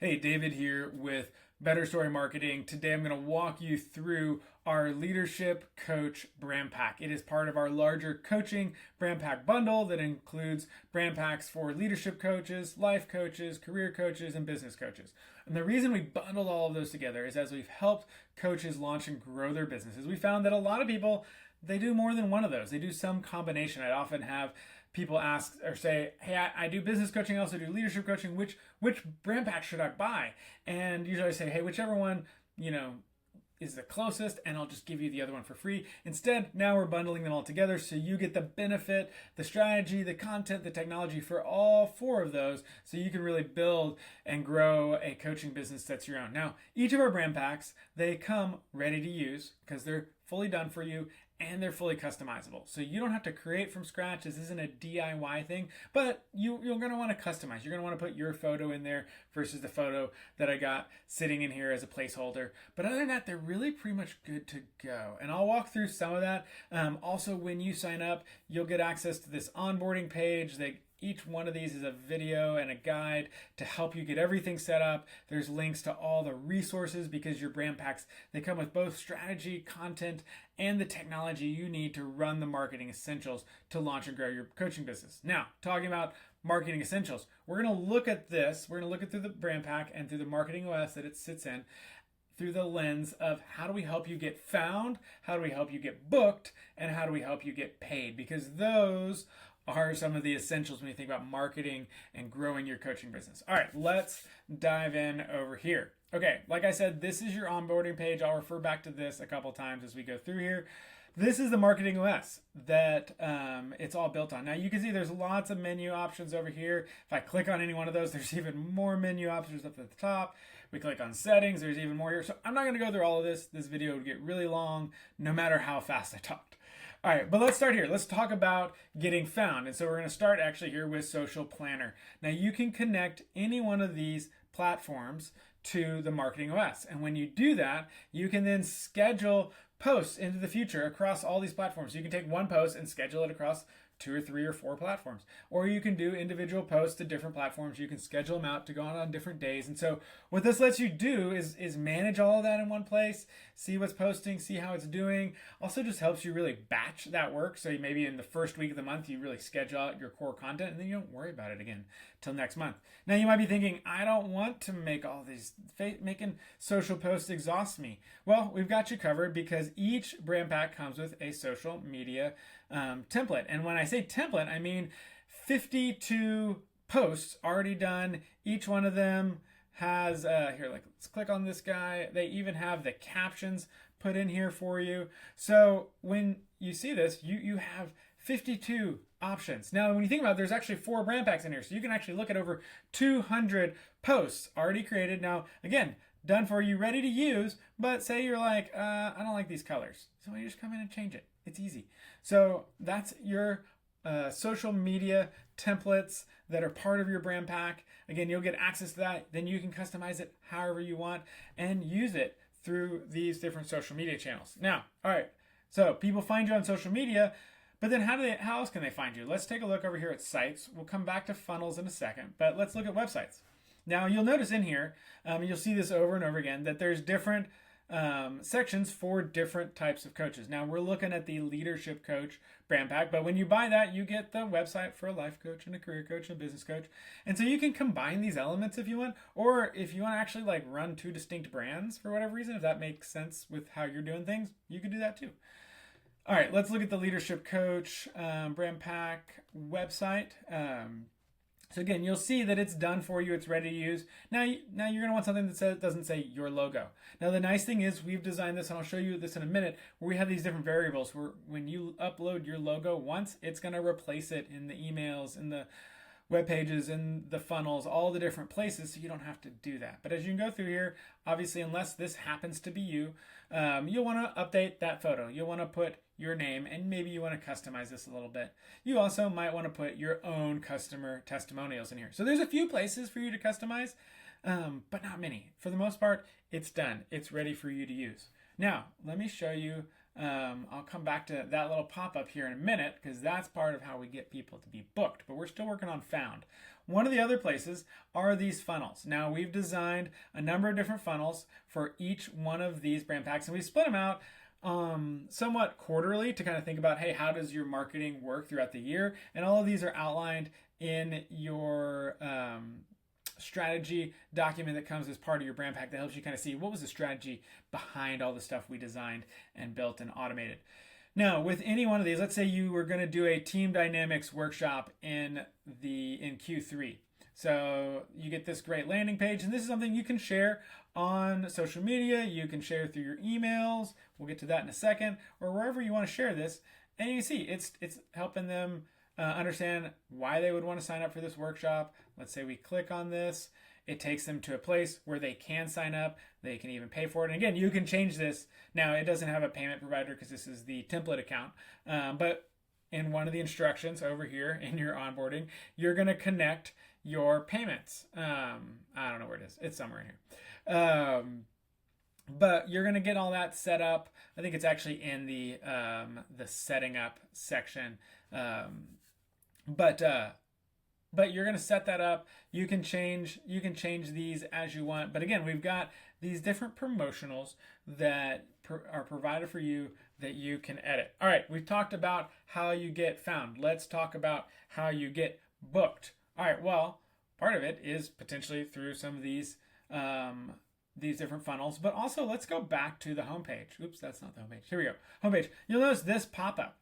Hey, David here with Better Story Marketing. Today I'm going to walk you through our Leadership Coach Brand Pack. It is part of our larger coaching brand pack bundle that includes brand packs for leadership coaches, life coaches, career coaches, and business coaches. And the reason we bundled all of those together is as we've helped coaches launch and grow their businesses, we found that a lot of people they do more than one of those. They do some combination. I often have people ask or say, "Hey, I do business coaching. I also do leadership coaching. Which brand pack should I buy?" And usually I say, "Hey, whichever one is the closest, and I'll just give you the other one for free." Instead, now we're bundling them all together so you get the benefit, the strategy, the content, the technology for all four of those, so you can really build and grow a coaching business that's your own. Now, each of our brand packs, they come ready to use because they're fully done for you and they're fully customizable. So you don't have to create from scratch. This isn't a DIY thing, but you're going to want to customize. You're going to want to put your photo in there versus the photo that I got sitting in here as a placeholder. But other than that, they're really pretty much good to go. And I'll walk through some of that. Also, when you sign up, you'll get access to this onboarding page. Each one of these is a video and a guide to help you get everything set up. There's links to all the resources because your brand packs, they come with both strategy, content, and the technology you need to run the marketing essentials to launch and grow your coaching business. Now, talking about marketing essentials, we're going to look at this. We're going to look at through the brand pack and through the marketing OS that it sits in through the lens of how do we help you get found, how do we help you get booked, and how do we help you get paid, because those are some of the essentials when you think about marketing and growing your coaching business. All right, let's dive in over here. Okay, like I said, this is your onboarding page. I'll refer back to this a couple times as we go through here. This is the marketing OS that it's all built on. Now you can see there's lots of menu options over here. If I click on any one of those, there's even more menu options up at the top. We click on settings, there's even more here. So I'm not gonna go through all of this. This video would get really long no matter how fast I talked. All right, but let's start here. Let's talk about getting found. And so we're going to start actually here with Social Planner. Now you can connect any one of these platforms to the Marketing OS. And when you do that, you can then schedule posts into the future across all these platforms. You can take one post and schedule it across 2 or 3 or 4 platforms. Or you can do individual posts to different platforms. You can schedule them out to go on different days. And so what this lets you do is manage all of that in one place, see what's posting, see how it's doing. Also just helps you really batch that work. So maybe in the first week of the month, you really schedule out your core content and then you don't worry about it again till next month. Now you might be thinking, I don't want to make all these, making social posts exhausts me. Well, we've got you covered because each brand pack comes with a social media template. And when I say template, I mean 52 posts already done. Each one of them has, let's click on this guy. They even have the captions put in here for you. So when you see this, you have 52 options. Now, when you think about it, there's actually 4 brand packs in here. So you can actually look at over 200 posts already created. Now, again, done for you, ready to use, but say you're like, I don't like these colors. So you just come in and change it. It's easy. So that's your social media templates that are part of your brand pack. Again, you'll get access to that. Then you can customize it however you want and use it through these different social media channels. Now, all right, so people find you on social media, but then how else can they find you? Let's take a look over here at sites. We'll come back to funnels in a second, but let's look at websites. Now, you'll notice in here, you'll see this over and over again, that there's different sections for different types of coaches. Now we're looking at the leadership coach brand pack, but when you buy that, you get the website for a life coach and a career coach and a business coach. And so you can combine these elements if you want, or if you want to actually like run 2 distinct brands for whatever reason, if that makes sense with how you're doing things, you can do that too. All right, let's look at the leadership coach brand pack website. So again, you'll see that it's done for you. It's ready to use. Now you're going to want something that doesn't say your logo. Now the nice thing is we've designed this, and I'll show you this in a minute, where we have these different variables where when you upload your logo once, it's going to replace it in the emails, in the web pages, in the funnels, all the different places, so you don't have to do that. But as you can go through here, obviously, unless this happens to be you, you'll want to update that photo. You'll want to put your name, and maybe you want to customize this a little bit. You also might want to put your own customer testimonials in here. So there's a few places for you to customize, but not many. For the most part, it's done. It's ready for you to use. Now, let me show you I'll come back to that little pop-up here in a minute because that's part of how we get people to be booked, but we're still working on found. One of the other places are these funnels. Now we've designed a number of different funnels for each one of these brand packs, and we split them out somewhat quarterly to kind of think about, hey, how does your marketing work throughout the year? And all of these are outlined in your strategy document that comes as part of your brand pack that helps you kind of see what was the strategy behind all the stuff we designed and built and automated. Now, with any one of these, let's say you were going to do a team dynamics workshop in Q3. So you get this great landing page, and this is something you can share on social media. You can share through your emails. We'll get to that in a second, or wherever you want to share this. And you can see it's helping them understand why they would want to sign up for this workshop. Let's say we click on this. It takes them to a place where they can sign up. They can even pay for it. And again, you can change this. Now, it doesn't have a payment provider because this is the template account. But in one of the instructions over here in your onboarding, you're going to connect your payments. I don't know where it is. It's somewhere in here. But you're going to get all that set up. I think it's actually in the setting up section. But you're going to set that up. You can change these as you want. But again, we've got these different promotionals that are provided for you that you can edit. All right, we've talked about how you get found. Let's talk about how you get booked. All right, well, part of it is potentially through some of these different funnels, but also let's go back to the homepage. Oops, that's not the homepage. Here we go. Homepage. You'll notice this pop-up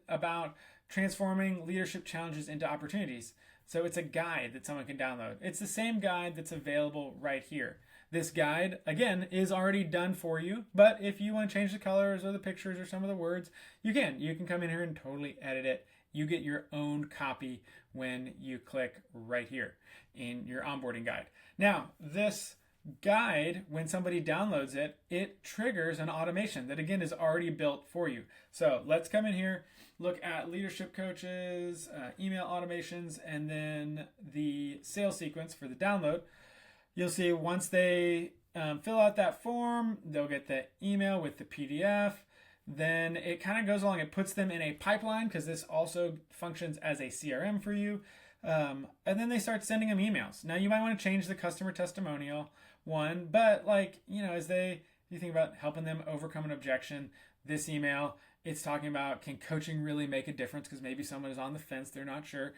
about transforming leadership challenges into opportunities. So it's a guide that someone can download. It's the same guide that's available right here. This guide, again, is already done for you, but if you want to change the colors or the pictures or some of the words, you can. You can come in here and totally edit it. You get your own copy when you click right here in your onboarding guide. Now, this guide, when somebody downloads it, it triggers an automation that, again, is already built for you. So let's come in here, look at leadership coaches, email automations, and then the sales sequence for the download. You'll see once they fill out that form, they'll get the email with the PDF. Then it kind of goes along. It puts them in a pipeline because this also functions as a CRM for you. And then they start sending them emails. Now you might want to change the customer testimonial one, but as you think about helping them overcome an objection, this email, it's talking about, can coaching really make a difference? Because maybe someone is on the fence, they're not sure.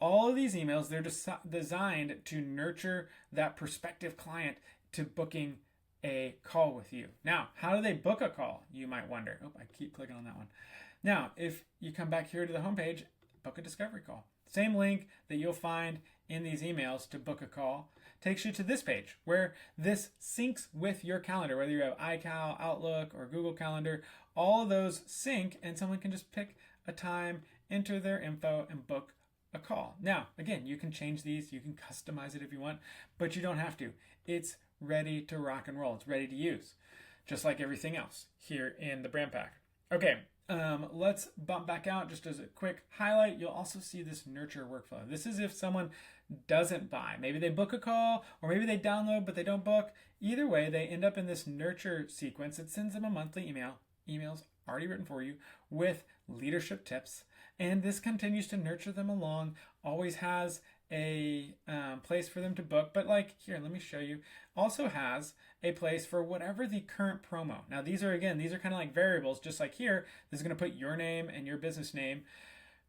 All of these emails, they're designed to nurture that prospective client to booking a call with you. Now, how do they book a call? You might wonder. Oh, I keep clicking on that one. Now, if you come back here to the homepage, book a discovery call. Same link that you'll find in these emails to book a call takes you to this page where this syncs with your calendar, whether you have iCal, Outlook, or Google Calendar. All of those sync, and someone can just pick a time, enter their info, and book a call. Now, again, you can change these, you can customize it if you want, but you don't have to. It's ready to rock and roll. It's ready to use, just like everything else here in the brand pack. Okay, let's bump back out just as a quick highlight. You'll also see this nurture workflow. This is if someone doesn't buy. Maybe they book a call, or maybe they download but they don't book. Either way, they end up in this nurture sequence. It sends them a monthly emails already written for you with leadership tips, and this continues to nurture them along. Always has a place for them to book, but like here, let me show you. Also has a place for whatever the current promo. Now these are kind of like variables, just like here. This is going to put your name and your business name.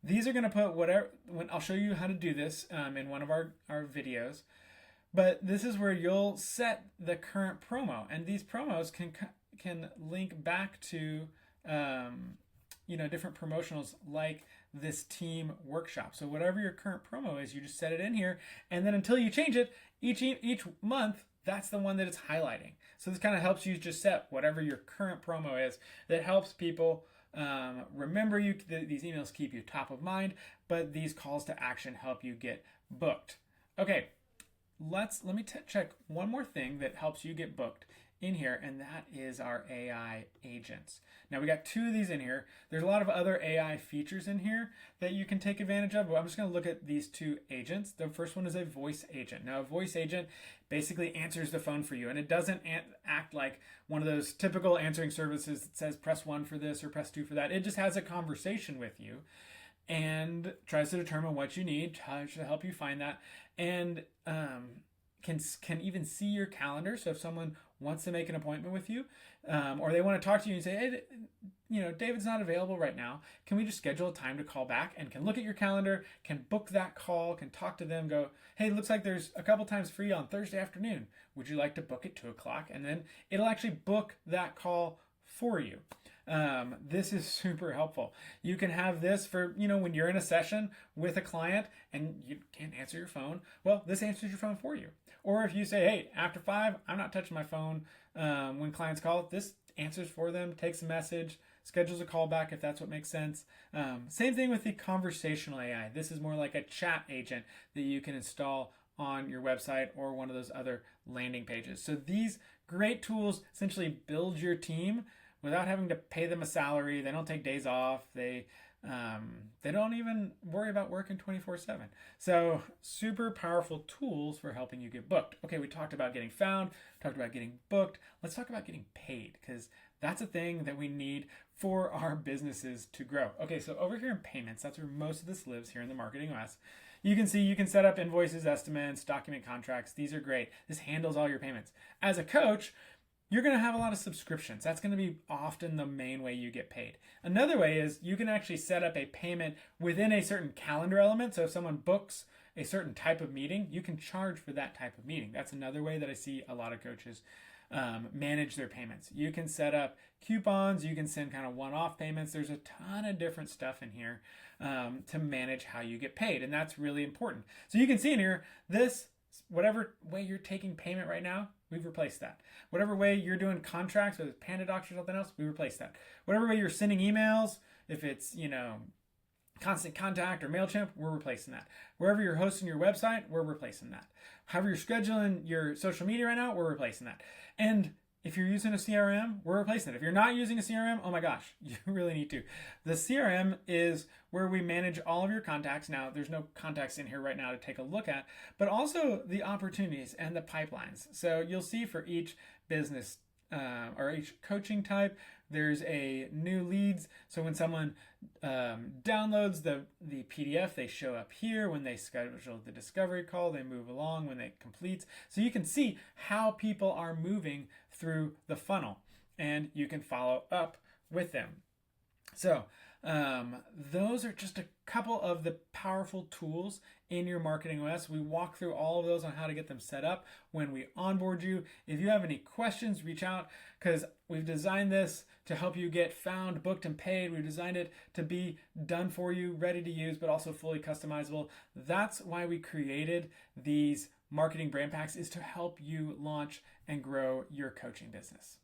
These are going to put whatever. I'll show you how to do this in one of our videos. But this is where you'll set the current promo, and these promos can link back to different promotionals like this team workshop. So whatever your current promo is, you just set it in here, and then until you change it each month, that's the one that it's highlighting. So this kind of helps you just set whatever your current promo is. That helps people remember you. These emails keep you top of mind, but these calls to action help you get booked. Okay, let me check one more thing that helps you get booked in here, and that is our AI agents. Now we got 2 of these in here. There's a lot of other AI features in here that you can take advantage of, but I'm just going to look at these 2 agents. The first one is a voice agent. Now a voice agent basically answers the phone for you, and it doesn't act like one of those typical answering services that says press 1 for this or press 2 for that. It just has a conversation with you and tries to determine what you need, tries to help you find that, and can even see your calendar. So if someone wants to make an appointment with you, or they want to talk to you and say, hey, David's not available right now, can we just schedule a time to call back? And can look at your calendar, can book that call, can talk to them, go, hey, looks like there's a couple times free on Thursday afternoon. Would you like to book at 2 o'clock? And then it'll actually book that call for you. This is super helpful. You can have this for, when you're in a session with a client and you can't answer your phone. Well, this answers your phone for you. Or if you say, hey, after 5, I'm not touching my phone when clients call, this answers for them, takes a message, schedules a call back if that's what makes sense. Same thing with the conversational AI. This is more like a chat agent that you can install on your website or one of those other landing pages. So these great tools essentially build your team without having to pay them a salary. They don't take days off. They don't even worry about working 24/7. So super powerful tools for helping you get booked. Okay, we talked about getting found, talked about getting booked. Let's talk about getting paid, because that's a thing that we need for our businesses to grow. Okay, so over here in payments, that's where most of this lives here in the Marketing OS. You can see you can set up invoices, estimates, document contracts. These are great. This handles all your payments. As a coach, you're going to have a lot of subscriptions. That's going to be often the main way you get paid. Another way is you can actually set up a payment within a certain calendar element. So if someone books a certain type of meeting, you can charge for that type of meeting. That's another way that I see a lot of coaches manage their payments. You can set up coupons. You can send kind of one-off payments. There's a ton of different stuff in here to manage how you get paid. And that's really important. So you can see in here, whatever way you're taking payment right now, we've replaced that. Whatever way you're doing contracts with PandaDocs or something else, we replaced that. Whatever way you're sending emails, if it's, Constant Contact or MailChimp, we're replacing that. Wherever you're hosting your website, we're replacing that. However you're scheduling your social media right now, we're replacing that. And if you're using a CRM, we're replacing it. If you're not using a CRM, oh my gosh, you really need to. The CRM is where we manage all of your contacts. Now, there's no contacts in here right now to take a look at, but also the opportunities and the pipelines. So you'll see for each business or each coaching type, there's a new leads. So when someone downloads the PDF, they show up here. When they schedule the discovery call, they move along when it completes. So you can see how people are moving through the funnel, and you can follow up with them. So those are just a couple of the powerful tools in your Marketing OS. We walk through all of those on how to get them set up when we onboard you. If you have any questions, reach out, because we've designed this to help you get found, booked, and paid. We've designed it to be done for you, ready to use, but also fully customizable. That's why we created these marketing brand packs, is to help you launch and grow your coaching business.